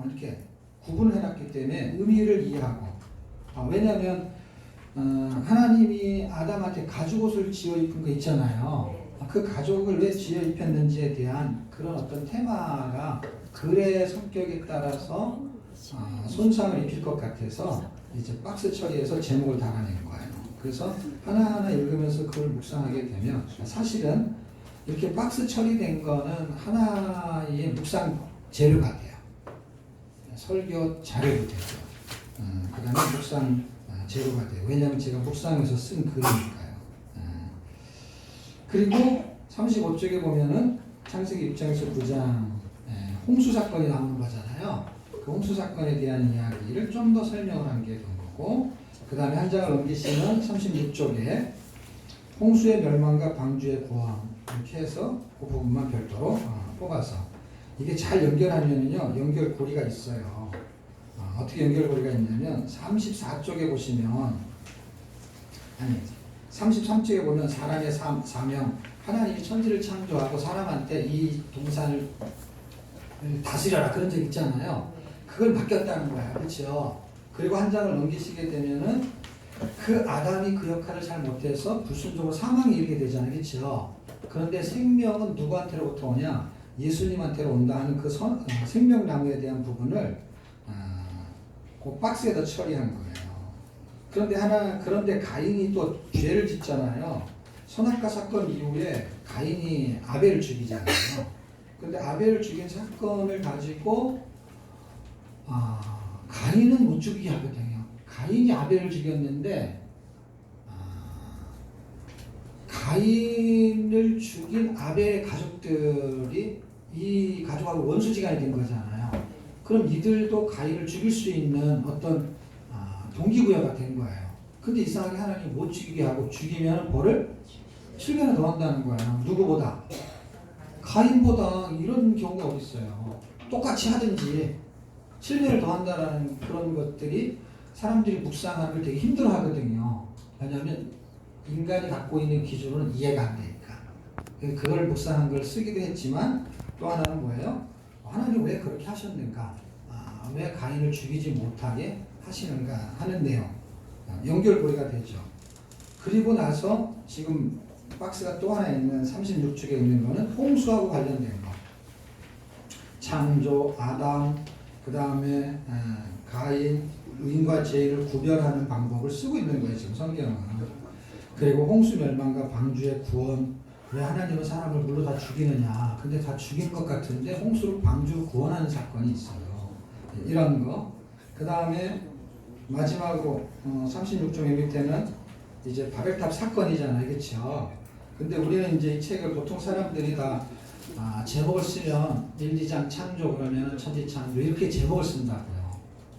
이렇게 구분을 해놨기 때문에 의미를 이해하고 왜냐하면 하나님이 아담한테 가죽옷을 지어 입힌 거 있잖아요. 그 가죽을 왜 지어 입혔는지에 대한 그런 어떤 테마가 글의 성격에 따라서 손상을 입힐 것 같아서 이제 박스 처리해서 제목을 달아낸 거예요. 그래서 하나하나 읽으면서 그걸 묵상하게 되면 사실은 이렇게 박스 처리된 거는 하나의 묵상 재료가 돼요. 설교 자료도 되죠. 그 다음에 묵상 재료가 돼요. 왜냐하면 제가 묵상해서 쓴 글이니까요. 그리고 35쪽에 보면은 창세기 6장에서 9장 홍수 사건이 나오는 거잖아요. 그 홍수 사건에 대한 이야기를 좀 더 설명을 한 게 된 거고, 그 다음에 한 장을 넘기시면 36쪽에 홍수의 멸망과 방주의 구원 이렇게 해서 그 부분만 별도로 뽑아서 이게 잘 연결하면요 연결고리가 있어요. 어떻게 연결고리가 있냐면 34쪽에 보시면 33쪽에 보면 사람의 사명, 하나님이 천지를 창조하고 사람한테 이 동산을 다스려라 그런 적 있잖아요. 그걸 맡겼다는 거야. 그렇죠? 그리고 한 장을 넘기시게 되면은 그 아담이 그 역할을 잘 못해서 불순종으로 사망에 이르게 되잖아요. 그렇죠? 그런데 생명은 누구한테로부터 오냐? 예수님한테로 온다 하는 그 생명나무에 대한 부분을 그 박스에다 처리한 거예요. 그런데 가인이 또 죄를 짓잖아요. 선악과 사건 이후에 가인이 아벨을 죽이잖아요. 그런데 아벨을 죽인 사건을 가지고 가인은 못 죽이게 하거든요. 가인이 아벨을 죽였는데 가인을 죽인 아벨의 가족들이 이 가족하고 원수지간이 된 거잖아요. 그럼 이들도 가인을 죽일 수 있는 어떤 동기부여가 된 거예요. 근데 이상하게 하나님이 못 죽이게 하고 죽이면 벌을 7배나 더 한다는 거예요. 누구보다? 가인보다. 이런 경우가 어디 있어요. 똑같이 하든지 7배를 더 한다라는 그런 것들이 사람들이 묵상하는 걸 되게 힘들어 하거든요. 왜냐하면 인간이 갖고 있는 기준으로는 이해가 안 되니까. 그걸 묵상한 걸 쓰기도 했지만 또 하나는 뭐예요? 하나님 왜 그렇게 하셨는가? 왜 가인을 죽이지 못하게 하시는가 하는 내용. 연결고리가 되죠. 그리고 나서 지금 박스가 또 하나 있는 36쪽에 있는 거는 홍수하고 관련된 거. 창조, 아담, 그 다음에 가인, 의인과 죄를 구별하는 방법을 쓰고 있는 거예요. 지금 성경은. 그리고 홍수 멸망과 방주의 구원. 왜 하나님은 사람을 물로 다 죽이느냐. 근데 다 죽인 것 같은데 홍수로 방주를 구원하는 사건이 있어요. 이런 거. 그 다음에 마지막으로 36쪽 밑에는 이제 바벨탑 사건이잖아요. 그렇죠? 근데 우리는 이제 이 책을 보통 사람들이 다 제목을 쓰면 1, 2장 창조 그러면 천지 창조 이렇게 제목을 쓴다고요.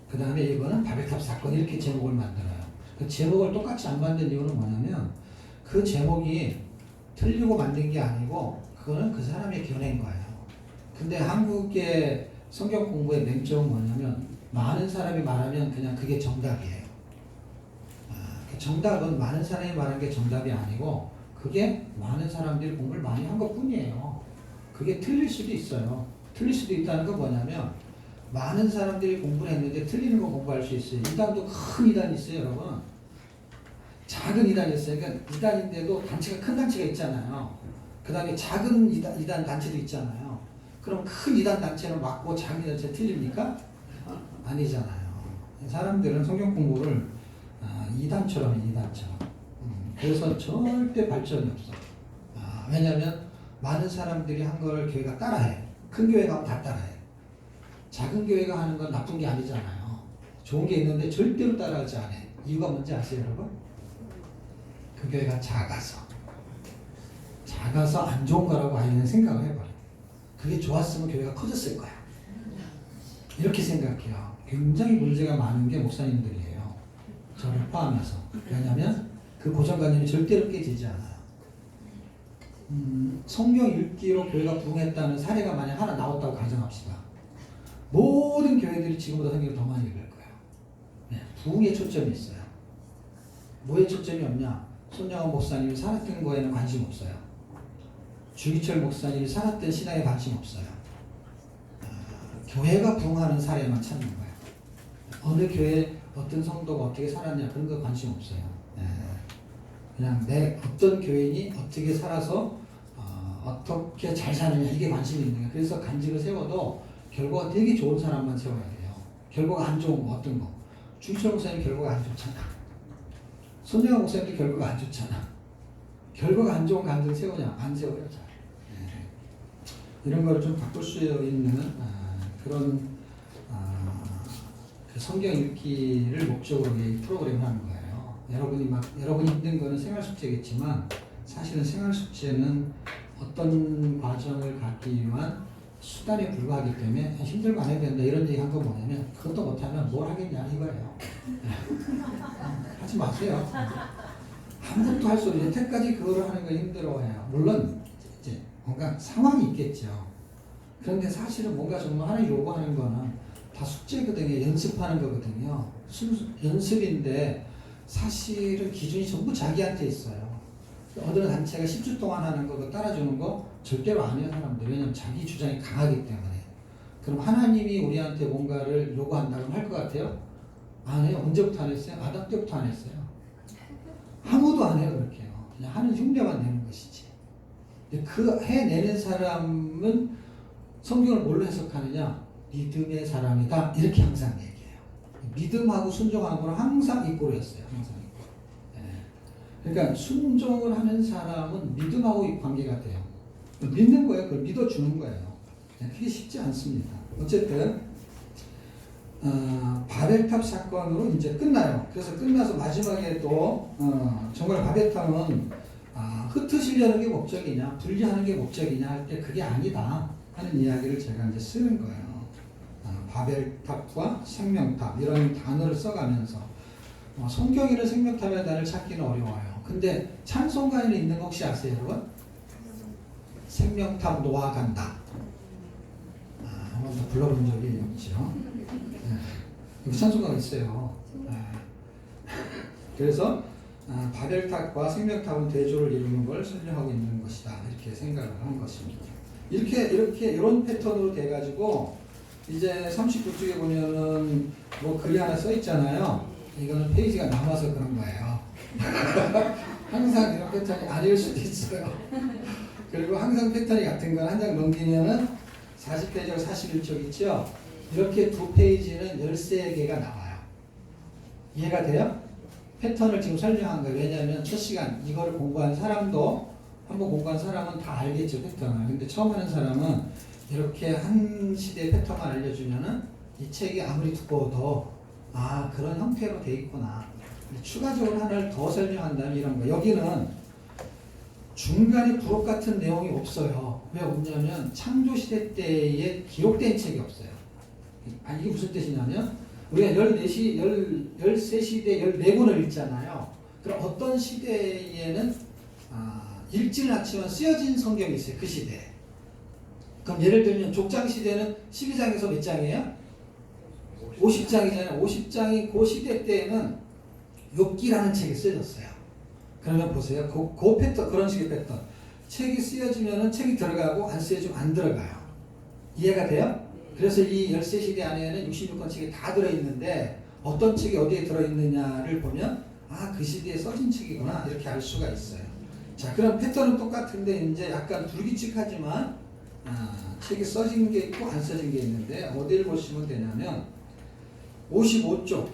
그 다음에 이거는 바벨탑 사건 이렇게 제목을 만들어요. 그 제목을 똑같이 안 만든 이유는 뭐냐면 그 제목이 틀리고 만든 게 아니고 그거는 그 사람의 견해인 거예요. 근데 한국의 성경 공부의 맹점은 뭐냐면 많은 사람이 말하면 그냥 그게 정답이에요. 정답은 많은 사람이 말하는 게 정답이 아니고 그게 많은 사람들이 공부를 많이 한 것뿐이에요. 그게 틀릴 수도 있어요. 틀릴 수도 있다는 건 뭐냐면 많은 사람들이 공부를 했는데 틀리는 거 공부할 수 있어요. 이단도 큰 이단이 있어요, 여러분. 작은 이단이 있어요. 그러니까 이단인데도 단체가 큰 단체가 있잖아요. 그 다음에 작은 이단 단체도 있잖아요. 그럼 큰 이단 단체는 맞고 작은 이단 단체 틀립니까? 아니잖아요. 사람들은 성경 공부를 이단처럼 이단처럼. 그래서 절대 발전이 없어. 왜냐하면 많은 사람들이 한 걸 교회가 따라해. 큰 교회 가면 다 따라해. 작은 교회가 하는 건 나쁜 게 아니잖아요. 좋은 게 있는데 절대로 따라하지 않아. 이유가 뭔지 아세요, 여러분? 그 교회가 작아서 안 좋은 거라고 아이는 생각을 해버려. 그게 좋았으면 교회가 커졌을 거야. 이렇게 생각해요. 굉장히 문제가 많은 게 목사님들이에요. 저를 포함해서. 왜냐하면 그 고정관념이 절대로 깨지지 않아요. 성경 읽기로 교회가 부흥했다는 사례가 만약 하나 나왔다고 가정합시다. 모든 교회들이 지금보다 성경을 더 많이 읽을 거예요. 네, 부흥에 초점이 있어요. 뭐에 초점이 없냐? 손영원 목사님이 살았던 거에는 관심 없어요. 주기철 목사님이 살았던 신앙에 관심 없어요. 교회가 부흥하는 사례만 찾는 거예요. 어느 교회 어떤 성도가 어떻게 살았냐 그런 거 관심 없어요. 그냥 내 어떤 교인이 어떻게 살아서 어떻게 잘 사느냐 이게 관심이 있는 거예요. 그래서 간직을 세워도 결과가 되게 좋은 사람만 세워야 돼요. 결과가 안 좋은 거 어떤 거? 주기철 목사님 결과가 안 좋잖아. 손정환 목사님도 결과가 안 좋잖아. 결과가 안 좋은 간증 세우냐? 안 세워요. 잘. 이런 거를 좀 바꿀 수 있는 그런 그 성경 읽기를 목적으로 이 프로그램을 하는 거예요. 여러분이 힘든 거는 생활 숙제겠지만 사실은 생활 숙제는 어떤 과정을 갖기 위한 수단에 불과하기 때문에 힘들고 안 해도 된다 이런 얘기 한 건 뭐냐면 그것도 못하면 뭘 하겠냐 이거예요. 하지 마세요. 아무것도 할 수 없는 여태까지 그거를 하는 거 힘들어해요. 물론 이제 뭔가 상황이 있겠죠. 그런데 사실은 뭔가 정말 하나님 요구하는 거는 다 숙제거든요. 연습하는 거거든요. 연습인데 사실은 기준이 전부 자기한테 있어요. 어느 단체가 10주 동안 하는 거 따라주는 거 절대로 안 해요 사람들. 왜냐면 자기 주장이 강하기 때문에. 그럼 하나님이 우리한테 뭔가를 요구한다면 할 것 같아요? 안 해요. 언제부터 안 했어요? 아담 때부터 안 했어요. 아무도 안 해요 그렇게요. 그냥 하는 흉내만 내는 것이지. 그 해내는 사람은 성경을 뭘로 해석하느냐? 믿음의 사람이다 이렇게 항상 얘기해요. 믿음하고 순종하는 거는 항상 이꼬르였어요. 항상 이꼬르. 그러니까 순종을 하는 사람은 믿음하고 관계가 돼요. 믿는 거예요. 그걸 믿어주는 거예요. 그게 쉽지 않습니다. 어쨌든 바벨탑 사건으로 이제 끝나요. 그래서 끝나서 마지막에 또 정말 바벨탑은 흩으시려는 게 목적이냐 분리하는 게 목적이냐 할 때 그게 아니다 하는 이야기를 제가 이제 쓰는 거예요. 바벨탑과 생명탑 이런 단어를 써가면서 성경에는 생명탑의 단어를 찾기는 어려워요. 근데 찬송가에는 있는 거 혹시 아세요 여러분? 생명탑 놓아간다. 한 번도 불러본 적이 없죠. 여기 찬송가가 있어요. 그래서 바벨탑과 생명탑은 대조를 이루는 걸 설명하고 있는 것이다 이렇게 생각을 한 것입니다. 이렇게 이런 패턴으로 돼가지고 이제 39쪽에 보면은 뭐 글이 하나 써 있잖아요. 이거는 페이지가 남아서 그런 거예요. 항상 이런 패턴이 아닐 수도 있어요. 그리고 항상 패턴이 같은 건 한 장 넘기면은 40페이지하고 41쪽 있죠. 이렇게 두 페이지는 13개가 나와요. 이해가 돼요? 패턴을 지금 설명한 거예요. 왜냐하면 첫 시간 이거를 공부한 사람도 한번 공부한 사람은 다 알겠죠 패턴을. 근데 처음 하는 사람은 이렇게 한 시대의 패턴만 알려주면은 이 책이 아무리 두꺼워도 그런 형태로 돼 있구나. 추가적으로 하나를 더 설명한다면 이런 거. 여기는 중간에 부록 같은 내용이 없어요. 왜 없냐면 창조시대 때에 기록된 책이 없어요. 이게 무슨 뜻이냐면 우리가 13시대 14권을 읽잖아요. 그럼 어떤 시대에는 읽지는 않지만 쓰여진 성경이 있어요. 그 시대에. 그럼 예를 들면 족장 시대는 12장에서 몇 장이에요? 50장이잖아요. 50장이 그 시대 때에는 욥기라는 책이 쓰여졌어요. 그러면 보세요. 그 패턴, 그런 식의 패턴. 책이 쓰여지면은 책이 들어가고 안 쓰여지면 안 들어가요. 이해가 돼요? 그래서 이 13시대 안에는 66권 책이 다 들어있는데 어떤 책이 어디에 들어있느냐를 보면 그 시대에 써진 책이구나 이렇게 알 수가 있어요. 자, 그럼 패턴은 똑같은데 이제 약간 불규칙하지만 책이 써진 게 있고 안 써진 게 있는데 어디를 보시면 되냐면 55쪽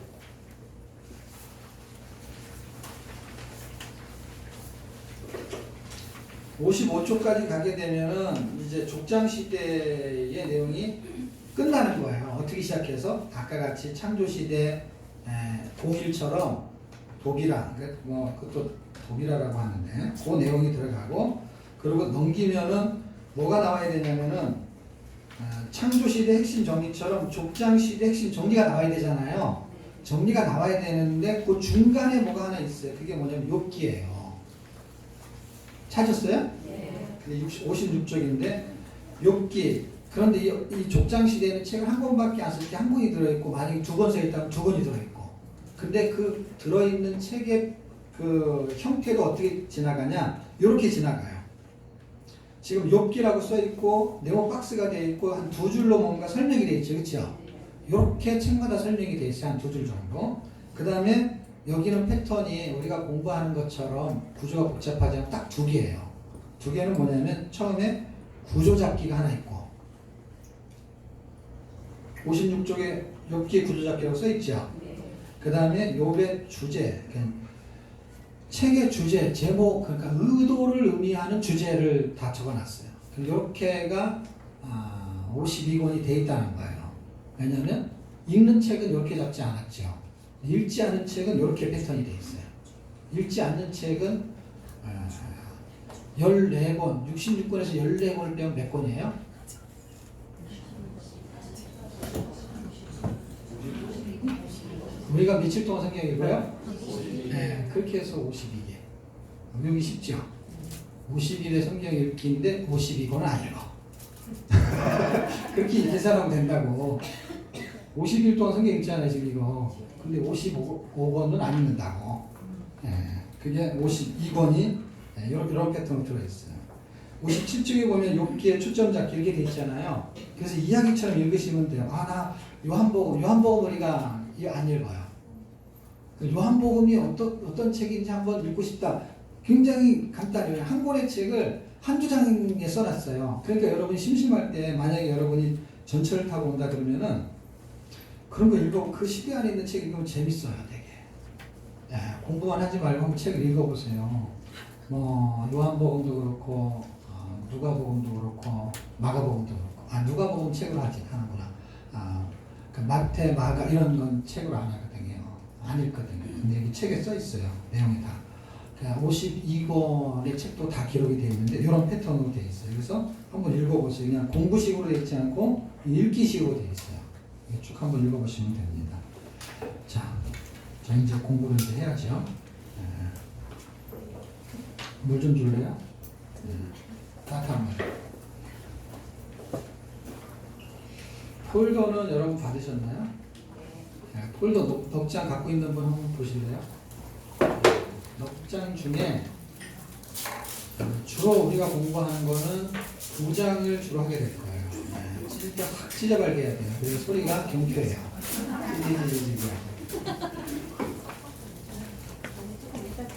55쪽까지 가게 되면은 이제 족장 시대의 내용이 끝나는 거예요. 어떻게 시작해서 아까 같이 창조 시대 동일처럼 도비라, 뭐 그것도 도비라라고 하는데 그 내용이 들어가고 그리고 넘기면은 뭐가 나와야 되냐면은 창조 시대 핵심 정리처럼 족장 시대 핵심 정리가 나와야 되잖아요. 정리가 나와야 되는데 그 중간에 뭐가 하나 있어요. 그게 뭐냐면 욥기예요. 찾았어요? 네. 56쪽인데 욥기. 그런데 이 족장 시대에는 책을 한 권밖에 안 쓸 때 한 권이 들어있고 만약에 두 권 써 있다면 두 권이 들어있고. 근데 그 들어있는 책의 그 형태가 어떻게 지나가냐? 이렇게 지나가요. 지금 욥기라고 써 있고 네모 박스가 되어 있고 한 두 줄로 뭔가 설명이 되어 있죠, 그렇죠? 이렇게 책마다 설명이 되어 있어요, 한 두 줄 정도. 그 다음에 여기는 패턴이 우리가 공부하는 것처럼 구조가 복잡하지 않고 딱 두 개예요. 두 개는 뭐냐면 처음에 구조 잡기가 하나 있고 56쪽에 욥기 구조 잡기라고 써 있죠. 그 다음에 욥의 주제, 책의 주제, 제목, 그러니까 의도를 의미하는 주제를 다 적어놨어요. 이렇게가 52권이 돼 있다는 거예요. 왜냐하면 읽는 책은 이렇게 잡지 않았죠. 읽지 않은 책은 이렇게 패턴이 돼 있어요. 읽지 않는 책은 14권, 66권에서 14권을 빼면 몇 권이에요? 우리가 며칠 동안 성경 읽어요? 네, 그렇게 해서 52개. 외우기 쉽죠? 50일의 성경 읽기인데 52권은 안 읽어. 그렇게 계산하면 된다고. 50일 동안 성경 읽잖아요, 지금 이거. 근데 55권은 안 읽는다고. 네, 그게 52권이 이런 패턴으로 들어있어요. 57쪽에 보면 욥기의 초점 잡기 이렇게 돼 있잖아요. 그래서 이야기처럼 읽으시면 돼요. 나 요한복음 우리가 안 읽어요. 요한복음이 어떤 책인지 한번 읽고 싶다. 굉장히 간단해요. 한 권의 책을 한두 장에 써놨어요. 그러니까 여러분이 심심할 때 만약에 여러분이 전철을 타고 온다 그러면은 그런 거 읽어, 그 시대 안에 있는 책 읽으면 재밌어요, 되게. 공부만 하지 말고 한번 책을 읽어보세요. 뭐 요한복음도 그렇고 누가복음도 그렇고 마가복음도 그렇고 누가복음 책으로 하는구나. 그 마태, 마가 이런 건 책으로 안 하거든요. 안 읽거든요. 근데 여기 책에 써 있어요. 내용이 다. 52권의 책도 다 기록이 되어 있는데 이런 패턴으로 되어 있어요. 그래서 한번 읽어보세요. 그냥 공부식으로 되어 있지 않고 읽기식으로 되어 있어요. 쭉 한번 읽어보시면 됩니다. 자 이제 공부를 이제 해야죠. 물 좀 줄래요? 따뜻한 물. 폴더는 여러분 받으셨나요? 폴더 넉장 갖고 있는 분 한번 보실래요? 넉장 중에 주로 우리가 공부하는 거는 2장을 주로 하게 될 거예요. 진짜 확 찢어발게 해야 돼요. 그래서 소리가 경쾌해요.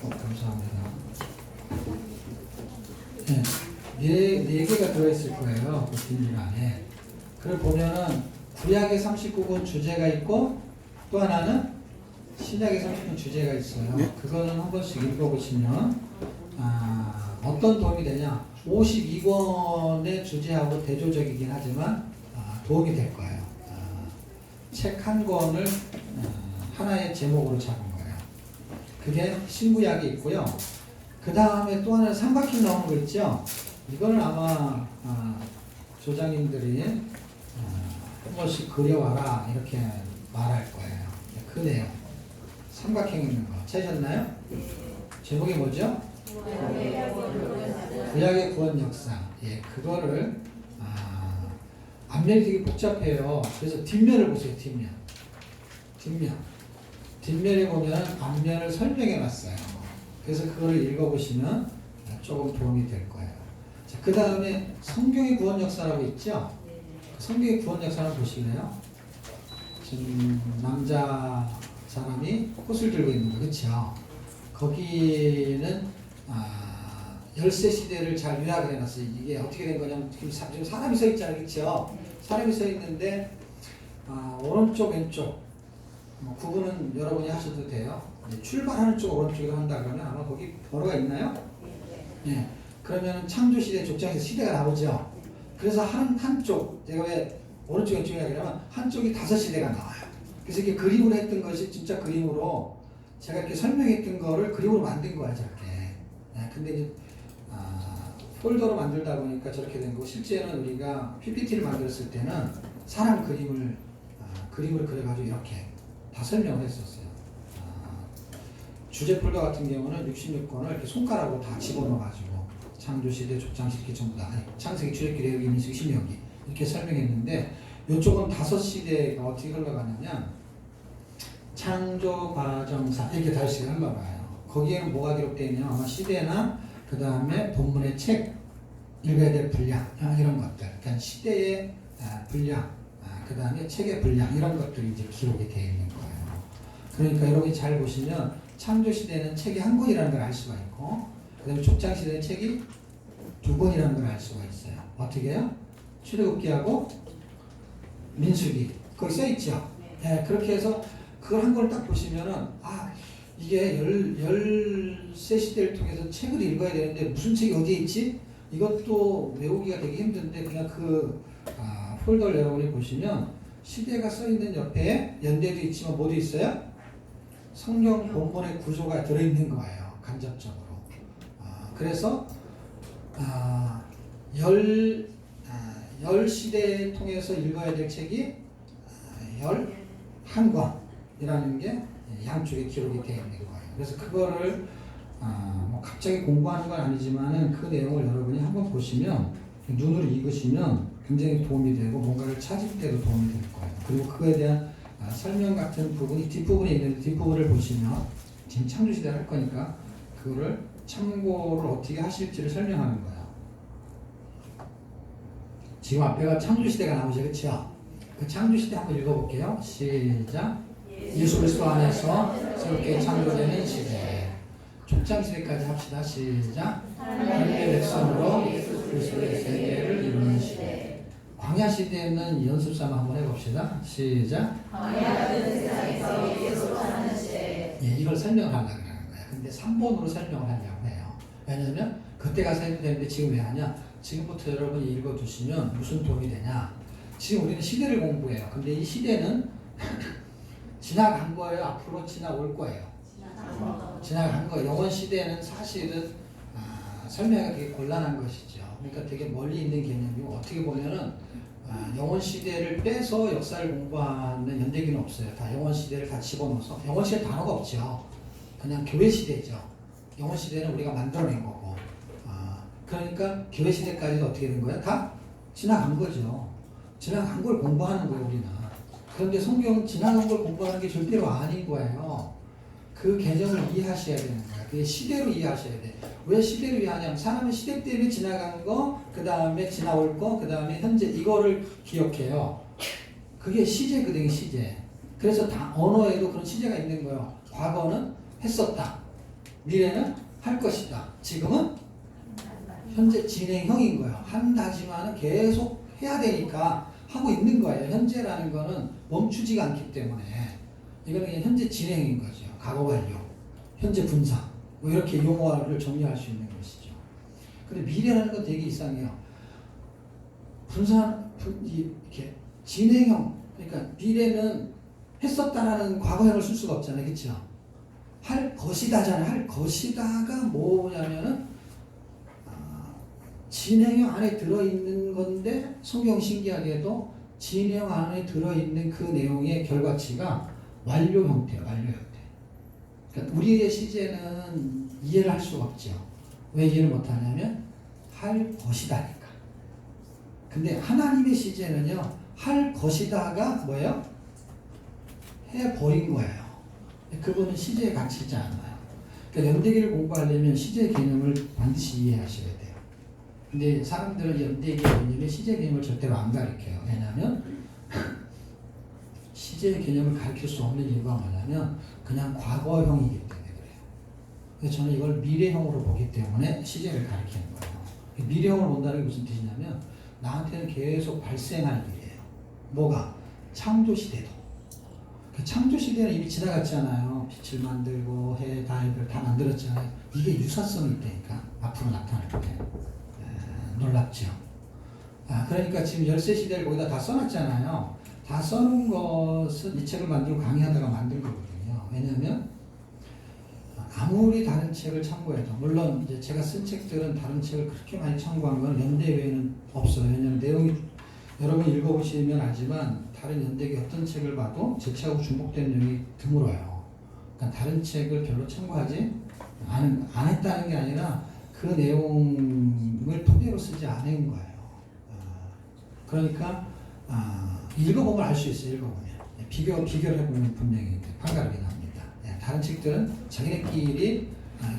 감사합니다. 네 개가 들어있을 거예요. 그 비밀 안에. 그걸 보면은 구약의 39권 주제가 있고 또 하나는 신약의 39권 주제가 있어요. 그거는 한 번씩 읽어보시면 어떤 도움이 되냐. 52권의 주제하고 대조적이긴 하지만 도움이 될 거예요. 책 한 권을 하나의 제목으로 잡은 거예요. 그게 신구약이 있고요. 그 다음에 또 하나는 삼각형 나오는 거 있죠. 이거는 아마 조장님들이 한 번씩 그려와라 이렇게 말할 거예요. 그 내용 삼각형 있는 거 찾으셨나요? 제목이 뭐죠? 구약의 구원 역사. 그거를 앞면이 되게 복잡해요. 그래서 뒷면을 보세요. 뒷면에 보면 앞면을 설명해 놨어요. 그래서 그거를 읽어보시면 조금 도움이 될 거예요. 자, 그 다음에 성경의 구원 역사라고 있죠? 성경의 구원 역사를 보시나요? 지금 남자 사람이 꽃을 들고 있는 거, 그렇죠? 거기는 열세 시대를 잘 요약을 해놨어요. 이게 어떻게 된 거냐면 지금 사람이 서 있잖아요, 그렇죠? 사람이 서 있는데 오른쪽 왼쪽 구분은 여러분이 하셔도 돼요. 출발하는 쪽 오른쪽으로 한다 그러면 아마 거기 번호가 있나요? 네. 그러면 창조 시대 족장에서 시대가 나오죠. 그래서 한쪽 제가 왜 오른쪽 왼쪽이라 그러면 한쪽이 5시대가 나와요. 그래서 이렇게 그림으로 했던 것이 진짜 그림으로 제가 이렇게 설명했던 거를 그림으로 만든 거야 저렇게. 근데 이제 폴더로 만들다 보니까 저렇게 된 거고 실제는 우리가 PPT를 만들었을 때는 사람 그림을 그려가지고 이렇게 다 설명을 했었어요. 주제 폴더 같은 경우는 66권을 이렇게 손가락으로 다 집어넣어가지고 창조시대, 족장시대 전부 다 창세기, 출애굽기, 레위기, 민수기, 신명기 이렇게 설명했는데 이쪽은 5시대가 어떻게 흘러가느냐 창조 과정사 이렇게 5시대가 흘러가요. 거기에는 뭐가 기록되어 있냐 아마 시대나 그 다음에 본문의 책 읽어야 될 분량 이런 것들, 그러니까 시대의 분량, 그 다음에 책의 분량 이런 것들이 이제 기록이 되어 있는 거예요. 그러니까 여러분이 잘 보시면 창조 시대는 책이 한 권이라는 걸 알 수가 있고, 그 다음에 족장 시대는 책이 두 권이라는 걸 알 수가 있어요. 어떻게 해요? 출애굽기하고 민수기 거기 써 있죠. 네, 그렇게 해서 그걸 한 걸 딱 보시면은 이게 13시대를 통해서 책을 읽어야 되는데 무슨 책이 어디에 있지? 이것도 외우기가 되게 힘든데 그냥 폴더를 여러분이 보시면 시대가 써 있는 옆에 연대도 있지만 뭐도 있어요? 성경 본문의 구조가 들어있는 거예요. 간접적으로. 그래서 10시대를 통해서 읽어야 될 책이 11권이라는 게 양쪽에 기록이 되어 있는 거예요. 그래서 그거를 뭐 갑자기 공부하는 건 아니지만은 그 내용을 여러분이 한번 보시면 눈으로 읽으시면 굉장히 도움이 되고 뭔가를 찾을 때도 도움이 될 거예요. 그리고 그거에 대한 설명 같은 부분이 뒷부분에 있는데 뒷부분을 보시면 지금 창조시대를 할 거니까 그거를 참고를 어떻게 하실지를 설명하는 거예요. 지금 앞에가 창조시대가 나오죠. 그렇죠? 그 창조시대 한번 읽어볼게요. 시작. 예수 그리스도 안에서 새롭게 창조되는 시대. 족장시대까지 합시다. 시작. 하나님의 백성으로 예수 그리스도의 세계를 이루는 시대. 광야시대는 연습삼아 한번 해봅시다. 시작. 광야 같은 세상에서 예수로 사는 시대. 예, 이걸 설명을 하려고 하는 거예요. 근데 3번으로 설명을 하려고 해요. 왜냐하면 그때 가서 해도 되는데 지금 왜 하냐? 지금부터 여러분이 읽어두시면 무슨 도움이 되냐? 지금 우리는 시대를 공부해요. 근데 이 시대는 지나간 거예요? 앞으로 지나올 거예요? 지나간 거예요. 영원 시대는 사실은 설명하기가 되게 곤란한 것이죠. 그러니까 되게 멀리 있는 개념이고 어떻게 보면은 영원 시대를 빼서 역사를 공부하는 연대기는 없어요. 다 영원 시대를 다 집어넣어서 영원 시대 단어가 없죠. 그냥 교회 시대죠. 영원 시대는 우리가 만들어낸 거고. 그러니까 교회 시대까지도 어떻게 된 거야? 다 지나간 거죠. 지나간 걸 공부하는 거예요, 우리는. 그런데 성경 지나간 걸 공부하는 게 절대로 아닌 거예요. 그 개념을 이해하셔야 되는 거예요. 그게 시대로 이해하셔야 돼. 왜 시대로 이해하냐면 사람은 시대 때문에 지나간 거, 그 다음에 지나올 거, 그 다음에 현재 이거를 기억해요. 그게 시제거든요, 시제. 그래서 언어에도 그런 시제가 있는 거예요. 과거는 했었다. 미래는 할 것이다. 지금은 현재 진행형인 거예요. 한다지만은 계속 해야 되니까 하고 있는 거예요. 현재라는 거는 멈추지가 않기 때문에 이거는 그냥 현재 진행인 거죠. 과거 완료, 현재 분사 뭐 이렇게 용어를 정리할 수 있는 것이죠. 근데 미래라는 건 되게 이상해요. 이렇게 진행형, 그러니까 미래는 했었다라는 과거형을 쓸 수가 없잖아요. 그렇죠? 할 것이다잖아요. 할 것이다가 뭐냐면은 진행형 안에 들어있는 건데 성경 신기하게도 진행형 안에 들어있는 그 내용의 결과치가 완료 형태예요. 완료 형태. 그러니까 우리의 시제는 이해를 할 수가 없죠. 왜 이해를 못하냐면 할 것이다니까. 근데 하나님의 시제는요. 할 것이다가 뭐예요? 해버린 거예요. 그거는 시제에 갇히지 않아요. 그러니까 연대기를 공부하려면 시제 개념을 반드시 이해하셔야 돼요. 근데 사람들은 연대기 개념에 시제 개념을 절대로 안 가르쳐요. 왜냐하면 시제 개념을 가르칠 수 없는 이유가 뭐냐면 그냥 과거형이기 때문에 그래요. 그래서 저는 이걸 미래형으로 보기 때문에 시제를 가르치는 거예요. 미래형을 본다는 게 무슨 뜻이냐면 나한테는 계속 발생할 일이에요. 뭐가? 창조시대도. 그 창조시대는 이미 지나갔잖아요. 빛을 만들고 해, 달을 다 만들었잖아요. 이게 유사성이 있다니까. 앞으로 나타날 때. 놀랍죠. 그러니까 지금 열세 시대를 거기다 다 써놨잖아요. 다 써놓은 것은 이 책을 만들고 강의하다가 만든 거거든요. 왜냐하면 아무리 다른 책을 참고해도 물론 이제 제가 쓴 책들은 다른 책을 그렇게 많이 참고한 건 연대 외에는 없어요. 왜냐하면 내용이 여러분 읽어보시면 알지만 다른 연대기 어떤 책을 봐도 제 책하고 중복된 내용이 드물어요. 그러니까 다른 책을 별로 참고하지 안 했다는 게 아니라 그 내용을 토대로 쓰지 않은 거예요. 그러니까 읽어보면 알 수 있어요. 읽어보면 비교를 해보면 분명히 판가름이 납니다. 다른 책들은 자기네끼리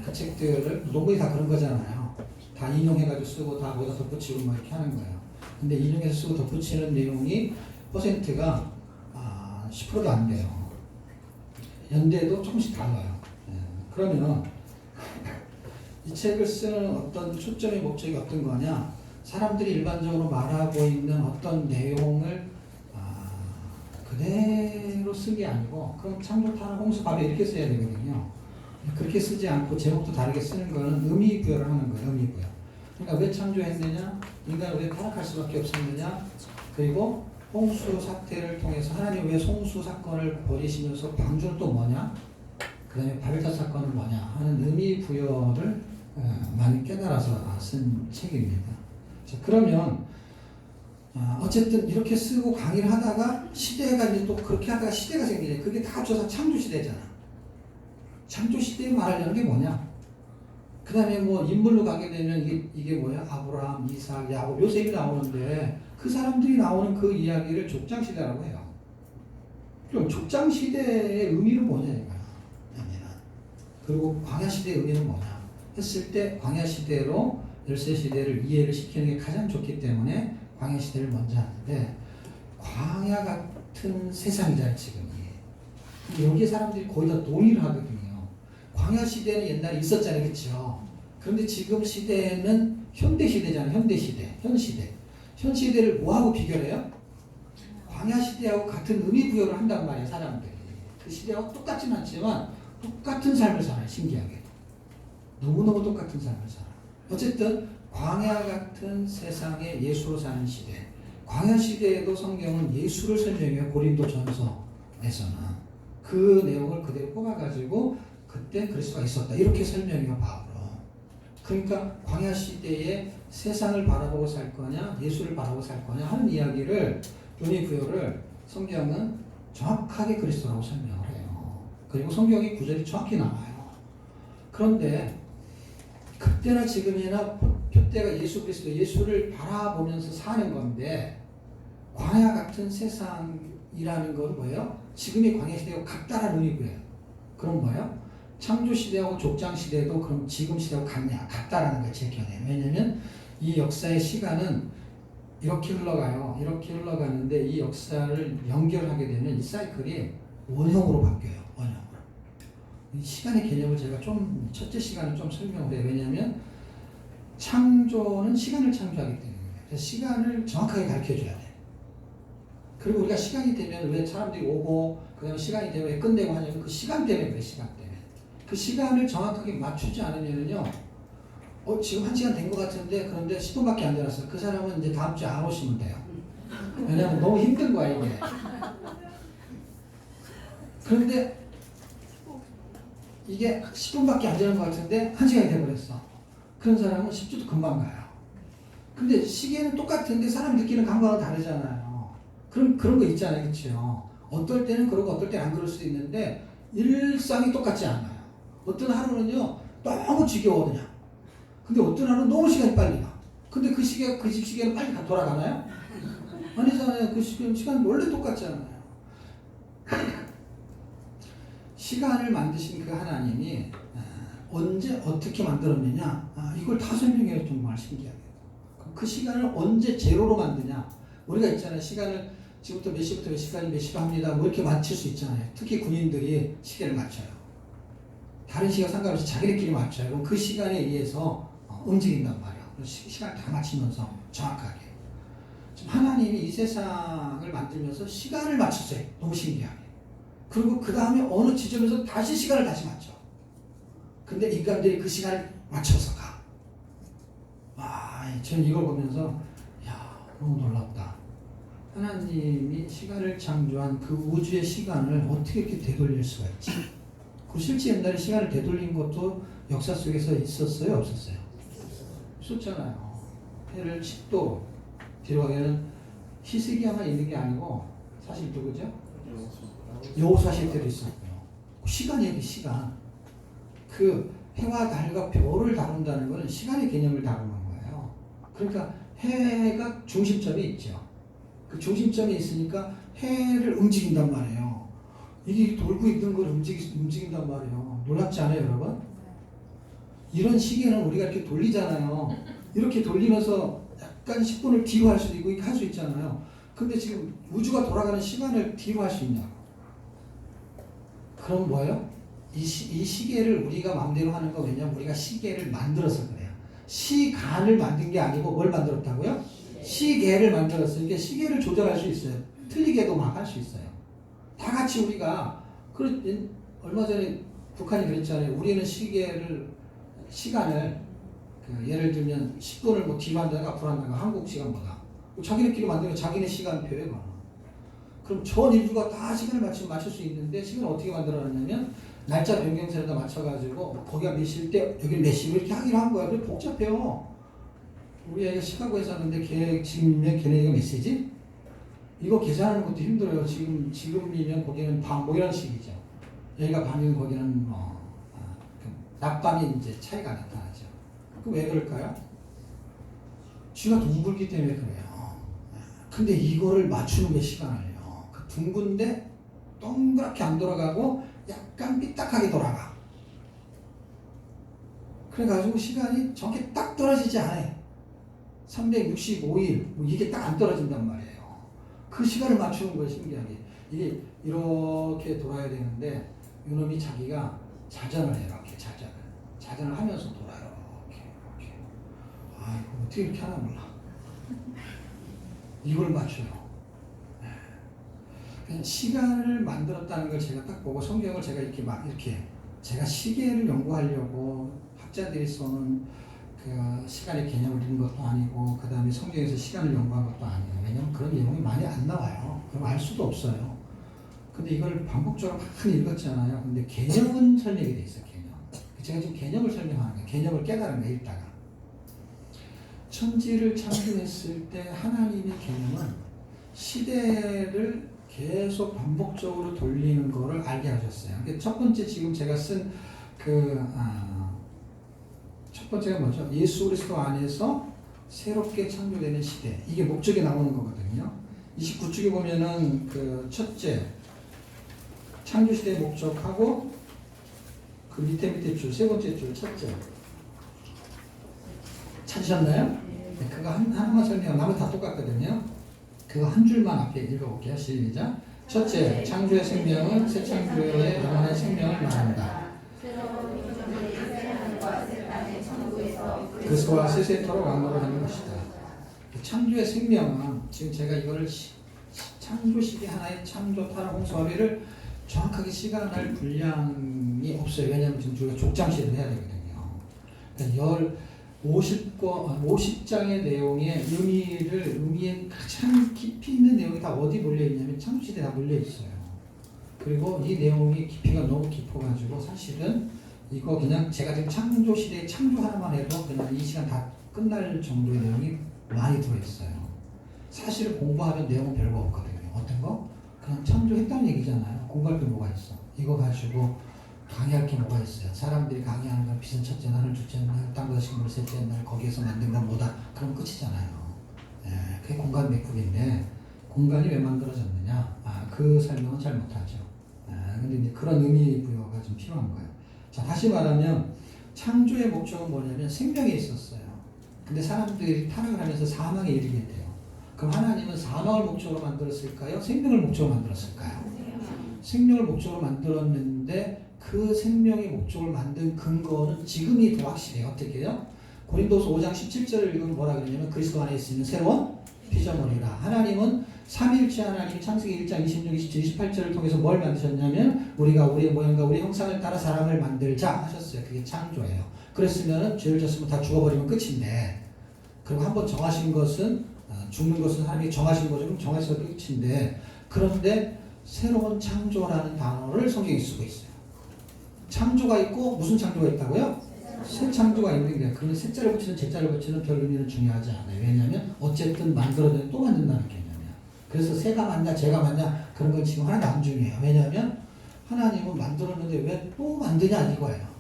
그 책들을 논문이 다 그런 거잖아요. 다 인용해가지고 쓰고 다 거기다 덧붙이고 뭐 이렇게 하는 거예요. 근데 인용해서 쓰고 덧붙이는 내용이 퍼센트가 10%도 안 돼요. 연대도 조금씩 달라요. 그러면 이 책을 쓰는 어떤 초점의 목적이 어떤 거냐? 사람들이 일반적으로 말하고 있는 어떤 내용을 그대로 쓴 게 아니고, 그럼 창조타는 홍수 바로 이렇게 써야 되거든요. 그렇게 쓰지 않고 제목도 다르게 쓰는 거는 의미 부여를 하는 거예요. 의미 부여. 그러니까 왜 창조했느냐? 인간을 왜 타락할 수밖에 없었느냐? 그리고 홍수 사태를 통해서 하나님 왜 홍수 사건을 벌이시면서 방주는 또 뭐냐? 그 다음에 바벨탑 사건은 뭐냐? 하는 의미 부여를 많이 깨달아서 쓴 책입니다. 자, 그러면 어쨌든 이렇게 쓰고 강의를 하다가 시대가 이제 또 그렇게 하다가 시대가 생기네. 그게 다 합쳐서 창조 시대잖아. 창조 시대에 말하려는 게 뭐냐? 그 다음에 뭐 인물로 가게 되면 이게 뭐야? 아브라함, 이삭, 야곱, 요셉이 나오는데 그 사람들이 나오는 그 이야기를 족장 시대라고 해요. 그럼 족장 시대의 의미는 뭐냐 이거야. 그리고 광야 시대의 의미는 뭐냐 했을 때 광야 시대로 열세 시대를 이해를 시키는 게 가장 좋기 때문에 광야 시대를 먼저 하는데, 광야 같은 세상이잖아요 지금. 여기에 사람들이 거의 다 동의를 하거든요. 광야 시대는 옛날에 있었잖아요, 그렇죠? 그런데 지금 시대는 현대 시대잖아요. 현대 시대, 현 시대. 현 시대를 뭐하고 비교해요? 광야 시대하고 같은 의미 부여를 한단 말이에요, 사람들이. 그 시대하고 똑같진 않지만 똑같은 삶을 살아요, 신기하게. 너무너무 똑같은 삶을 살아요. 어쨌든 광야 같은 세상에 예수로 사는 시대. 광야 시대에도 성경은 예수를 설명해요. 고린도전서에서는 그 내용을 그대로 뽑아가지고 그때 그리스도가 있었다 이렇게 설명해요, 바울은. 그러니까 광야 시대에 세상을 바라보고 살 거냐 예수를 바라보고 살 거냐 하는 이야기를, 의미 부여를 성경은 정확하게 그리스도라고 설명을 해요. 그리고 성경의 구절이 정확히 나와요. 그런데 그때나 지금이나 표대가 예수 그리스도, 예수를 바라보면서 사는 건데, 광야 같은 세상이라는 건 뭐예요? 지금의 광야 시대하고 같다라는 의미고요. 그럼 뭐예요? 창조 시대하고 족장 시대도 그럼 지금 시대하고 같냐? 같다라는 걸 제 견해요. 왜냐면 이 역사의 시간은 이렇게 흘러가요. 이렇게 흘러가는데 이 역사를 연결하게 되면 이 사이클이 원형으로 바뀌어요. 원형으로. 이 시간의 개념을 제가 좀 첫째 시간을 좀 설명을 해요. 왜냐하면 창조는 시간을 창조하기 때문에. 그래서 시간을 정확하게 가르쳐줘야 돼. 그리고 우리가 시간이 되면 왜 사람들이 오고 그 다음에 시간이 되면 왜 끝내고 하냐면 그 시간 때문에 그래. 시간 때문에. 그 시간을 정확하게 맞추지 않으면요, 지금 1시간 된 것 같은데 그런데 10분밖에 안 지났어. 그 사람은 이제 다음 주에 안 오시면 돼요. 왜냐면 너무 힘든 거야 이게. 그런데 이게 10분밖에 안 지난 것 같은데 1시간이 돼버렸어. 그런 사람은 10주도 금방 가요. 근데 시계는 똑같은데 사람 느끼는 감각은 다르잖아요. 그런 거 있잖아요, 그렇죠? 어떨 때는 그러고 어떨 때는 안 그럴 수도 있는데 일상이 똑같지 않아요. 어떤 하루는요 너무 지겨워 그냥. 근데 어떤 하루는 너무 시간이 빨리 가. 근데 그 시계, 그 집 시계는 빨리 돌아가나요? 아니잖아요. 그 시간 원래 똑같잖아요. 시간을 만드신 그 하나님이 언제 어떻게 만들었느냐, 이걸 다 설명해요. 정말 신기하게. 그 시간을 언제 제로로 만드냐. 우리가 있잖아요. 시간을 지금부터 몇 시부터 몇 시까지 몇 시로 합니다. 뭐 이렇게 맞출 수 있잖아요. 특히 군인들이 시계를 맞춰요. 다른 시간 상관없이 자기네끼리 맞춰요. 그럼 그 시간에 의해서 움직인단 말이에요. 시간을 다 맞추면서 정확하게. 지금 하나님이 이 세상을 만들면서 시간을 맞췄어요. 너무 신기하게. 그리고 그 다음에 어느 지점에서 다시 시간을 다시 맞춰. 근데 인간들이 그 시간을 맞춰서 가. 저는 이걸 보면서 너무 놀랍다. 하나님이 시간을 창조한 그 우주의 시간을 어떻게 이렇게 되돌릴 수가 있지? 그 실제 옛날에 시간을 되돌린 것도 역사 속에서 있었어요? 없었어요? 있었잖아요. 해를 10도 뒤로 가게는 히스기야만 있는 게 아니고 사실 누구죠? 여호수아 시대 때도 있었고요. 시간이에요, 시간. 그 해와 달과 별을 다룬다는 것은 시간의 개념을 다루는 거예요. 그러니까 해가 중심점에 있죠. 그 중심점에 있으니까 해를 움직인단 말이에요. 이게 돌고 있는 걸 움직인단 말이에요. 놀랍지 않아요, 여러분? 이런 시계는 우리가 이렇게 돌리잖아요. 이렇게 돌리면서 약간 10분을 뒤로 할 수도 있고 이렇게 할 수 있잖아요. 근데 지금 우주가 돌아가는 시간을 뒤로 할 수 있냐고. 그럼 뭐예요? 이 시계를 우리가 마음대로 하는 거 왜냐면 우리가 시계를 만들어서 그래요. 시간을 만든 게 아니고 뭘 만들었다고요? 시계를 만들었어요. 이게 시계를 조절할 수 있어요. 틀리게도 막 할 수 있어요. 다 같이 우리가 얼마 전에 북한이 그랬잖아요. 우리는 시간을 예를 들면 10분을 뭐 뒤로 한다가 앞으로 한다가 한국 시간보다 자기네끼리 만들면 자기네 시간표에 봐. 그럼 전 인류가 다 시간을 맞출 수 있는데 시간을 어떻게 만들어놨냐면 날짜 변경선에다 맞춰가지고 거기가 몇 시일 때 여기 몇 시로 이렇게 하기로 한 거야. 그래 복잡해요. 우리 애가 시카고에 사는데 지금이면 걔네가 몇 시지? 이거 계산하는 것도 힘들어요. 지금이면 거기는 밤 뭐 이런 식이죠. 여기가 밤이면 거기는 낮밤이 이제 차이가 나타나죠. 그 왜 그럴까요? 쥐가 둥글기 때문에 그래요. 근데 이거를 맞추는 게 시간을요. 그 둥근데 동그랗게 안 돌아가고 약간 삐딱하게 돌아가. 그래가지고 시간이 정확히 딱 떨어지지 않아요. 365일 이게 딱 안 떨어진단 말이에요. 그 시간을 맞추는 거예요. 신기하게. 이게 이렇게 돌아야 되는데 이놈이 자기가 자전을 해요. 이렇게 자전을 하면서 돌아요. 이렇게. 아 이거 어떻게 이렇게 하나 몰라. 이걸 맞춰요. 그냥 시간을 만들었다는 걸 제가 딱 보고 성경을 제가 이렇게 제가 시계를 연구하려고 학자들이 써놓은 그 시간의 개념을 읽은 것도 아니고 그 다음에 성경에서 시간을 연구한 것도 아니에요. 왜냐면 그런 내용이 많이 안 나와요. 그럼 알 수도 없어요. 근데 이걸 반복적으로 많이 읽었잖아요. 근데 개념은 설명이 돼 있어요. 개념. 제가 지금 개념을 설명하는 거예요. 개념을 깨달은 거예요. 읽다가. 천지를 창조했을 때 하나님의 개념은 시대를 계속 반복적으로 돌리는 거를 알게 하셨어요. 첫 번째 지금 제가 쓴 첫 번째가 뭐죠? 예수 그리스도 안에서 새롭게 창조되는 시대. 이게 목적에 나오는 거거든요. 29쪽에 보면은 그 첫째 창조 시대의 목적하고 그 밑에 줄 세 번째 줄 첫째 찾으셨나요? 네, 그거 하나만 설명. 나머지 다 똑같거든요. 그거 한 줄만 앞에 읽어볼게요. 시작. 첫째, 창조의 생명은 새 창조의 영원한 생명을 말한다. 그리스도와 세세토록 왕노를 하는 것이다. 창조의 생명은 지금 제가 이거를 창조 시대 하나의 창조 타락 홍수화를 정확하게 시간할 분량이 없어요. 왜냐하면 지금 우리가 족장시를 해야 되거든요. 그러니까 50장의 내용의 의미에 가장 깊이 있는 내용이 다 어디 몰려있냐면 창조시대에 다 몰려있어요. 그리고 이 내용이 깊이가 너무 깊어가지고 사실은 이거 그냥 제가 지금 창조시대에 창조 하나만 해도 그냥 이 시간 다 끝날 정도의 내용이 많이 들어있어요. 사실 공부하면 내용은 별거 없거든요. 어떤 거? 그냥 창조했다는 얘기잖아요. 공부할 게 뭐가 있어? 이거 가지고 강의할 게 뭐가 있어요? 사람들이 강의하는 건 빛은 첫째 날, 둘째 날, 땅보다 식물 셋째 날, 거기에서 만든 건 뭐다? 그럼 끝이잖아요. 그게 공간 맥북인데 공간이 왜 만들어졌느냐? 그 설명은 잘 못하죠. 근데 이제 그런 의미 부여가 좀 필요한 거예요. 자, 다시 말하면 창조의 목적은 뭐냐면 생명이 있었어요. 근데 사람들이 타락을 하면서 사망에 이르게 돼요. 그럼 하나님은 사망을 목적으로 만들었을까요? 생명을 목적으로 만들었을까요? 생명을 목적으로 만들었는데 그 생명의 목적을 만든 근거는 지금이 더 확실해요. 어떻게 해요? 고린도서 5장 17절을 읽으면 뭐라 그러냐면 그리스도 안에 있으면 새로운 피조물이라. 하나님은 삼위일체 하나님이 창세기 1장 26, 27, 28절을 통해서 뭘 만드셨냐면 우리가 우리의 모양과 우리 형상을 따라 사람을 만들자 하셨어요. 그게 창조예요. 그랬으면 죄를 졌으면 다 죽어버리면 끝인데 그리고 한번 정하신 것은 죽는 것은 하나님이 정하신 거죠. 정해서 끝인데 그런데 새로운 창조라는 단어를 성경에 쓰고 있어요. 창조가 있고 무슨 창조가 있다고요? 새 창조가 있는데 그런 새자를 붙이는 제자를 붙이는 별 의미는 중요하지 않아요. 왜냐하면 어쨌든 만들어내면 또 만든다는 개념이야. 그래서 새가 맞냐 제가 맞냐 그런 건 지금 하나도 안 중요해요. 왜냐하면 하나님은 만들었는데 왜 또 만드냐 이거예요.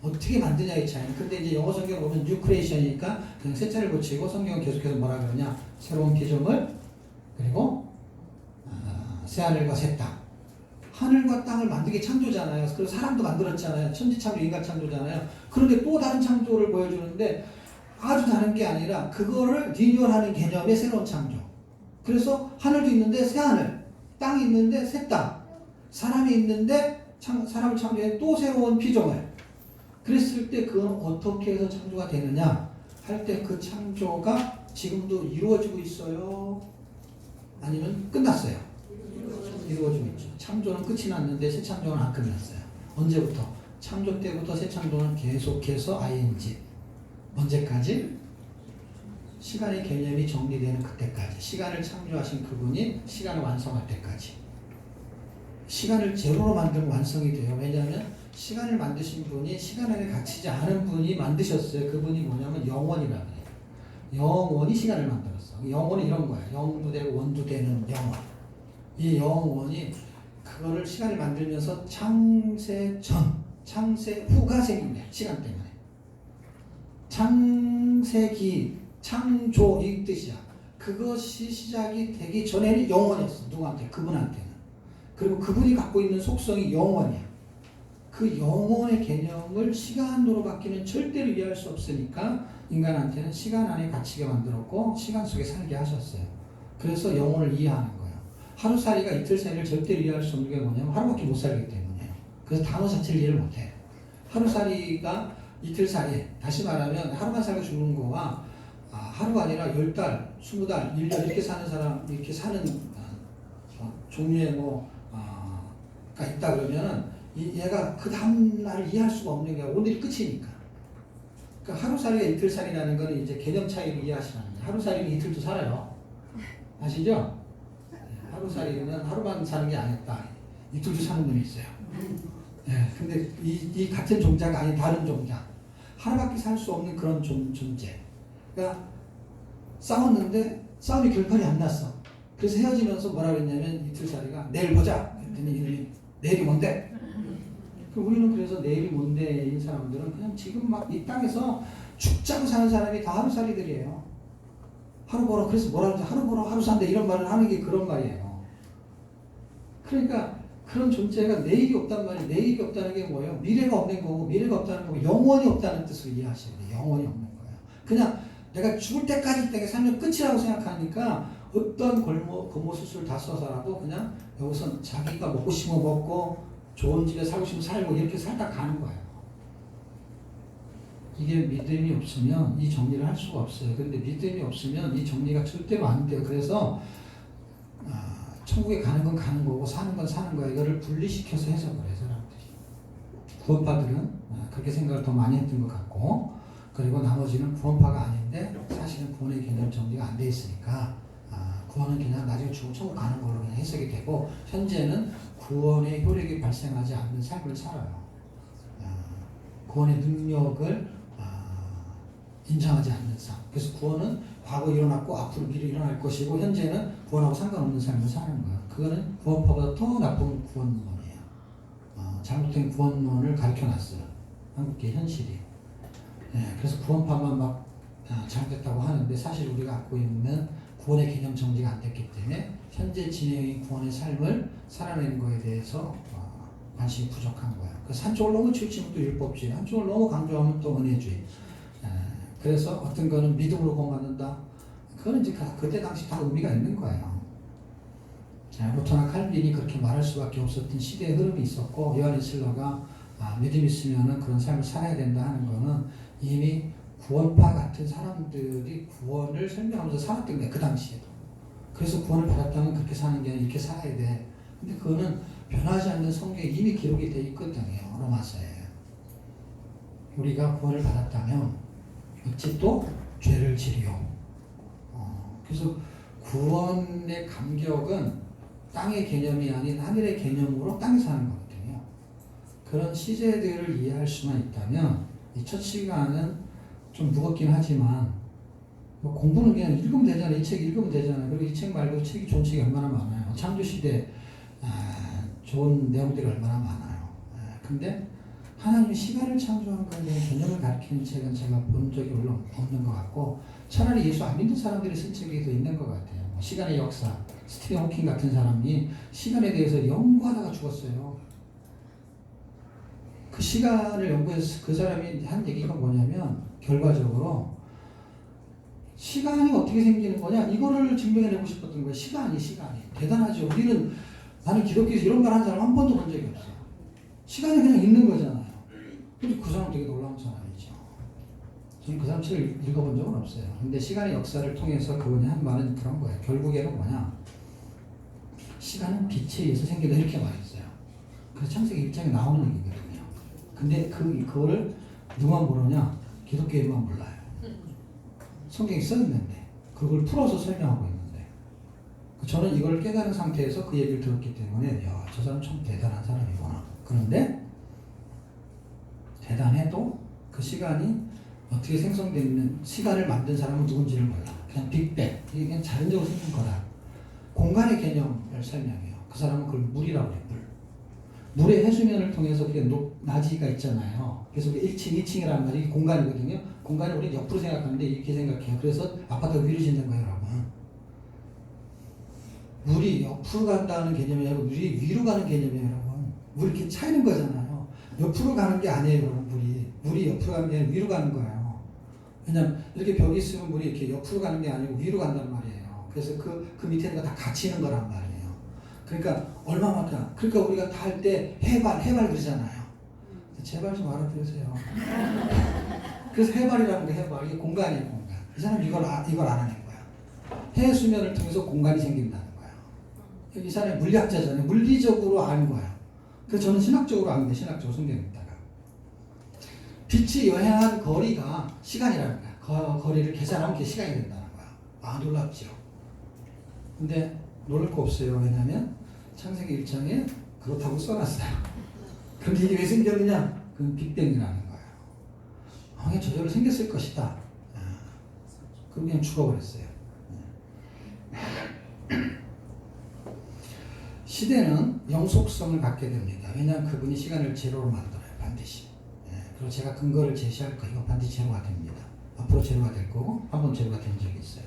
어떻게 만드냐의 차이는. 근데 이제 영어 성경 보면 뉴 크리에이션이니까 그냥 새자를 붙이고 성경은 계속해서 뭐라 그러냐 새로운 피조물 그리고 새하늘과 새 땅 하늘과 땅을 만들게 창조잖아요. 그리고 사람도 만들었잖아요. 천지창조, 인간창조잖아요. 그런데 또 다른 창조를 보여주는데 아주 다른 게 아니라 그거를 리뉴얼하는 개념의 새로운 창조. 그래서 하늘도 있는데 새 하늘, 땅이 있는데 새 땅, 사람이 있는데 사람을 창조해 또 새로운 피조물. 그랬을 때 그건 어떻게 해서 창조가 되느냐 할 때 그 창조가 지금도 이루어지고 있어요? 아니면 끝났어요? 이루어지고 있죠. 창조는 끝이 났는데 새 창조는 안 끝났어요. 언제부터? 창조 때부터 새 창조는 계속해서 ing. 언제까지? 시간의 개념이 정리되는 그때까지. 시간을 창조하신 그분이 시간을 완성할 때까지. 시간을 제로로 만들면 완성이 돼요. 왜냐하면 시간을 만드신 분이 시간 안에 갇히지 않은 분이 만드셨어요. 그분이 뭐냐면 영원이라고 해요. 영원이 시간을 만들었어. 영원이 이런 거야. 영도 되고 원도 되는 영원. 이 영원이 그거를 시간을 만들면서 창세 전, 창세 후가 생긴 거야. 시간 때문에. 창세기, 창조 이 뜻이야. 그것이 시작이 되기 전에는 영원이었어. 누구한테? 그분한테는. 그리고 그분이 갖고 있는 속성이 영원이야. 그 영혼의 개념을 시간으로 바뀌는 절대로 이해할 수 없으니까 인간한테는 시간 안에 갇히게 만들었고 시간 속에 살게 하셨어요. 그래서 영혼을 이해하는 거예요. 하루살이가 이틀살이를 절대로 이해할 수 없는 게 뭐냐면 하루밖에 못 살기 때문이에요. 그래서 단어 자체를 이해를 못해요. 하루살이가 이틀살이, 다시 말하면 하루만 살고 죽는 거와 하루가 아니라 10달, 20달, 1년 이렇게 사는 사람, 이렇게 사는 종류의 가 있다 그러면은 얘가 그 다음날을 이해할 수가 없는 게 오늘이 끝이니까. 그러니까 하루살이가 이틀살이라는 거는 이제 개념 차이를 이해하시라는 거예요. 하루살이는 이틀도 살아요. 아시죠? 하루살이는 하루만 사는 게 아니다. 이틀도 사는 분이 있어요. 네, 근데 이 같은 종자가 아닌 다른 종자. 하루밖에 살 수 없는 그런 존재. 그러니까 싸웠는데 싸움이 결판이 안 났어. 그래서 헤어지면서 뭐라 그랬냐면 이틀살이가 내일 보자. 그랬더니 내일이 뭔데? 우리는 그래서 내일이 뭔데인 사람들은 그냥 지금 막 이 땅에서 죽자고 사는 사람이 다 하루살이들이에요. 하루 벌어. 그래서 뭐라 그러지? 하루 벌어 하루 산다 이런 말을 하는 게 그런 말이에요. 그러니까 그런 존재가 내일이 없단 말이에요. 내일이 없다는 게 뭐예요? 미래가 없는 거고 미래가 없다는 거고 영원이 없다는 뜻으로 이해하셔야 돼요. 영원이 없는 거예요. 그냥 내가 죽을 때까지 내가 삶의 끝이라고 생각하니까 어떤 고무수술 다 써서라도 그냥 여기서 자기가 먹고 싶은 거 먹고 좋은 집에 살고 싶으면 살고 이렇게 살다 가는 거예요. 이게 믿음이 없으면 이 정리를 할 수가 없어요. 그런데 믿음이 없으면 이 정리가 절대로 안 돼요. 그래서 천국에 가는 건 가는 거고 사는 건 사는 거야. 이거를 분리시켜서 해석을 해요. 사람들이. 구원파들은 그렇게 생각을 더 많이 했던 것 같고 그리고 나머지는 구원파가 아닌데 사실은 구원의 개념 정리가 안 돼 있으니까 구원은 그냥 나중에 죽고 천국 가는 걸로 그냥 해석이 되고 현재는 구원의 효력이 발생하지 않는 삶을 살아요. 구원의 능력을 인정하지 않는 삶. 그래서 구원은 과거 일어났고 앞으로 미래 일어날 것이고 현재는 구원하고 상관없는 삶을 사는 거예요. 그거는 구원파보다 더 나쁜 구원론이에요. 잘못된 구원론을 가르쳐놨어요. 한국의 현실이. 그래서 구원파만 막 잘못됐다고 하는데 사실 우리가 갖고 있는 구원의 개념 정리가 안 됐기 때문에 현재 진행인 구원의 삶을 살아내는 거에 대해서 관심이 부족한 거예요. 그래서 한쪽을 너무 치우치면 또 율법주의, 한쪽을 너무 강조하면 또 은혜주의. 그래서 어떤 거는 믿음으로 구원받는다. 그건 이제 그때 당시 다 의미가 있는 거예요. 루터나 칼빈이 그렇게 말할 수밖에 없었던 시대의 흐름이 있었고 요한 웨슬러가 믿음 있으면은 그런 삶을 살아야 된다 하는 거는 이미 구원파 같은 사람들이 구원을 설명하면서 살았던 거예요. 그 당시에도. 그래서 구원을 받았다면 그렇게 사는 게 아니라 이렇게 살아야 돼. 근데 그거는 변하지 않는 성경에 이미 기록이 되어 있거든요. 로마서에. 우리가 구원을 받았다면 어찌 또 죄를 지리요. 그래서 구원의 감격은 땅의 개념이 아닌 하늘의 개념으로 땅에 사는 거거든요. 그런 시제들을 이해할 수만 있다면 이 첫 시간은 좀 무겁긴 하지만 뭐 공부는 그냥 읽으면 되잖아요. 이 책 읽으면 되잖아요. 그리고 이 책 말고 책이 좋은 책이 얼마나 많아요. 창조시대 좋은 내용들이 얼마나 많아요. 근데 하나님이 시간을 창조한 거에 대한 개념을 가르치는 책은 제가 본 적이 별로 없는 것 같고 차라리 예수 안 믿는 사람들이 쓴 책이 더 있는 것 같아요. 시간의 역사, 스티븐 호킹 같은 사람이 시간에 대해서 연구하다가 죽었어요. 그 시간을 연구해서 그 사람이 한 얘기가 뭐냐면 결과적으로 시간이 어떻게 생기는 거냐 이거를 증명해내고 싶었던 거예요. 시간이 대단하죠. 나는 기독교에서 이런 말 한 사람 한 번도 본 적이 없어요. 시간이 그냥 있는 거잖아요. 근데 그 사람 되게 놀라운 사람이죠. 저는 그 사람 책을 읽어본 적은 없어요. 근데 시간의 역사를 통해서 그분이 한 말은 그런 거예요. 결국에는 뭐냐, 시간은 빛에 의해서 생긴다 이렇게 말했어요. 그래서 창세기 1장에 나오는 얘기거든요. 근데 그거를 누가 모르냐? 기독교인만 몰라요. 성경에 써있는데 그걸 풀어서 설명하고 있는데 저는 이걸 깨달은 상태에서 그 얘기를 들었기 때문에 야, 저 사람 참 대단한 사람이구나. 그런데 대단해도 그 시간이 어떻게 생성되는 시간을 만든 사람은 누군지를 몰라. 그냥 빅뱅, 이게 그냥 자연적으로 생긴 거다. 공간의 개념을 설명해요. 그 사람은 그걸 물이라고 해요. 물의 해수면을 통해서 그게 낮이가 있잖아요. 그래서 1층, 2층이라는 말이 공간이거든요. 공간을 우리 옆으로 생각하는데 이렇게 생각해요. 그래서 아파트가 위로 짓는 거예요, 여러분. 물이 옆으로 간다는 개념이 아니고 물이 위로 가는 개념이에요, 여러분. 물이 이렇게 차이는 거잖아요. 옆으로 가는 게 아니에요, 여러분. 물이 옆으로 가는 게 아니라 위로 가는 거예요. 왜냐면 이렇게 벽이 있으면 물이 이렇게 옆으로 가는 게 아니고 위로 간단 말이에요. 그래서 그 밑에 있는 거 다 갇히는 거란 말이에요. 그러니까 얼마만큼, 그러니까 우리가 다 할 때 해발 그러잖아요. 제발 좀 알아들으세요. 그래서 해발이라는 게 해발, 이게 공간이에요, 공간. 이 사람 이걸 알아낸 거야. 해수면을 통해서 공간이 생긴다는 거야. 이 사람이 물리학자잖아요. 물리적으로 아는 거야. 그래서 저는 신학적으로 아는데, 신학적으로 성경에 있다가 빛이 여행한 거리가 시간이라는 거야. 거리를 계산하면 그게 시간이 된다는 거야. 아, 놀랍죠. 근데 놀랄 거 없어요. 왜냐면 창세기 1장에 그렇다고 써놨어요. 그런데 이게 왜 생겼느냐? 그건 빅뱅이라는 거예요. 그냥 저절로 생겼을 것이다. 그럼 그냥 죽어버렸어요. 시대는 영속성을 갖게 됩니다. 왜냐하면 그분이 시간을 제로로 만들어요. 반드시. 그리고 제가 근거를 제시할 거예요. 이거 반드시 제로가 됩니다. 앞으로 제로가 될 거고 한 번 제로가 된 적이 있어요.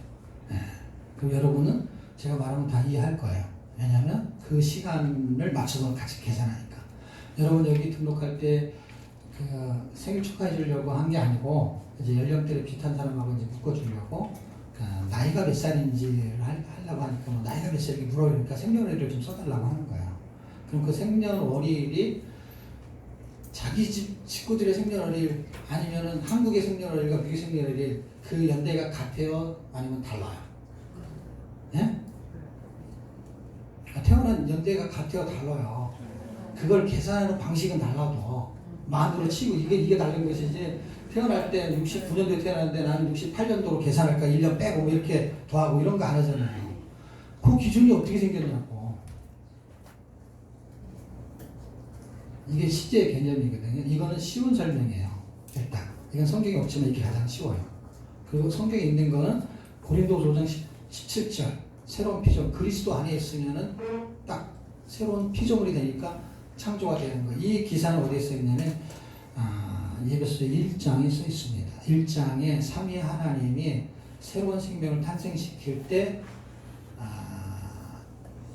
그럼 여러분은 제가 말하면 다 이해할 거예요. 왜냐하면 그 시간을 맞춰서 같이 계산하니까. 여러분 여기 등록할 때 그 생일 축하해 주려고 한 게 아니고 이제 연령대를 비슷한 사람하고 이제 묶어주려고 나이가 몇 살인지를 하려고 하니까 뭐 나이가 몇 살인지 물어보니까 생년월일을 좀 써달라고 하는 거예요. 그럼 그 생년월일이 자기 집 식구들의 생년월일 아니면은 한국의 생년월일과 미국의 생년월일 그 연대가 같아요? 아니면 달라요? 예? 태어난 연대가 같아요? 달라요? 그걸 계산하는 방식은 달라도 만으로 치고 이게 다른 것이 이제 태어날 때 69년도에 태어났는데 나는 68년도로 계산할까 1년 빼고 뭐 이렇게 더하고 이런 거 안 하잖아요. 그 기준이 어떻게 생겼냐고. 이게 시제의 개념이거든요. 이거는 쉬운 설명이에요. 일단 이건 성경에 없지만 이게 가장 쉬워요. 그리고 성경에 있는 거는 고린도서 5장 17절 새로운 피조 그리스도 안에 있으면은 딱 새로운 피조물이 되니까 창조가 되는 거예요. 이 기사는 어디에 써 있냐면 예배서 1장에 써 있습니다. 1장에 삼위 하나님이 새로운 생명을 탄생시킬 때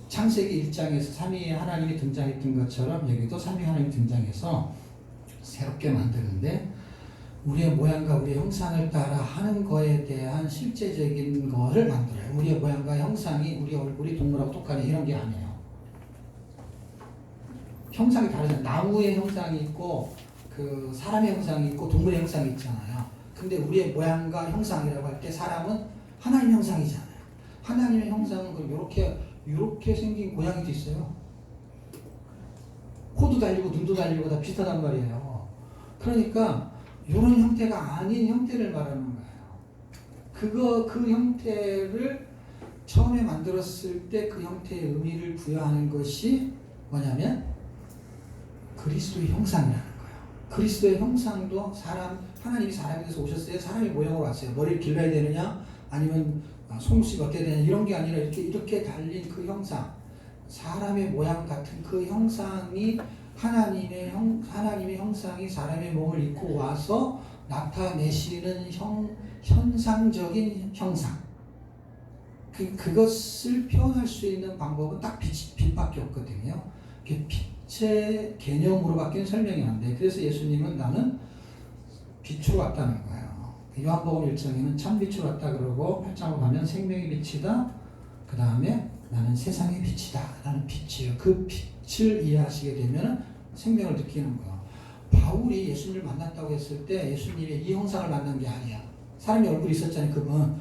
창세기 1장에서 삼위 하나님이 등장했던 것처럼 여기도 삼위 하나님이 등장해서 새롭게 만드는데 우리의 모양과 우리의 형상을 따라 하는 거에 대한 실제적인 거를 만들어요. 우리의 모양과 형상이 우리 얼굴이 동물하고 똑같네 이런 게 아니에요. 형상이 다르잖아요. 나무의 형상이 있고 그 사람의 형상이 있고 동물의 형상이 있잖아요. 근데 우리의 모양과 형상이라고 할 때 사람은 하나님의 형상이잖아요. 하나님의 형상은 그럼 이렇게 생긴 고양이도 있어요. 코도 달리고 눈도 달리고 다 비슷하단 말이에요. 그러니까 이런 형태가 아닌 형태를 말하는 거예요. 그 형태를 처음에 만들었을 때 그 형태의 의미를 부여하는 것이 뭐냐면 그리스도의 형상이라는 거예요. 그리스도의 형상도 하나님이 사람이 돼서 오셨어요. 사람의 모양으로 왔어요. 머리를 길러야 되느냐, 아니면 속눈썹이 어떻게 되느냐 이런 게 아니라 이렇게 달린 그 형상, 사람의 모양 같은 그 형상이 하나님의 형상이 사람의 몸을 입고 와서 나타내시는 현상적인 형상. 그것을 표현할 수 있는 방법은 딱 빛밖에 없거든요. 빛의 개념으로밖에 설명이 안 돼. 그래서 예수님은 나는 빛으로 왔다는 거예요. 요한복음 1장에는 참빛으로 왔다 그러고 8장으로 가면 생명의 빛이다. 그 다음에 나는 세상의 빛이다 라는 빛이에요. 그 빛을 이해하시게 되면 생명을 느끼는 거예요. 바울이 예수님을 만났다고 했을 때 예수님의 이 형상을 만난 게 아니야. 사람의 얼굴이 있었잖아요. 그분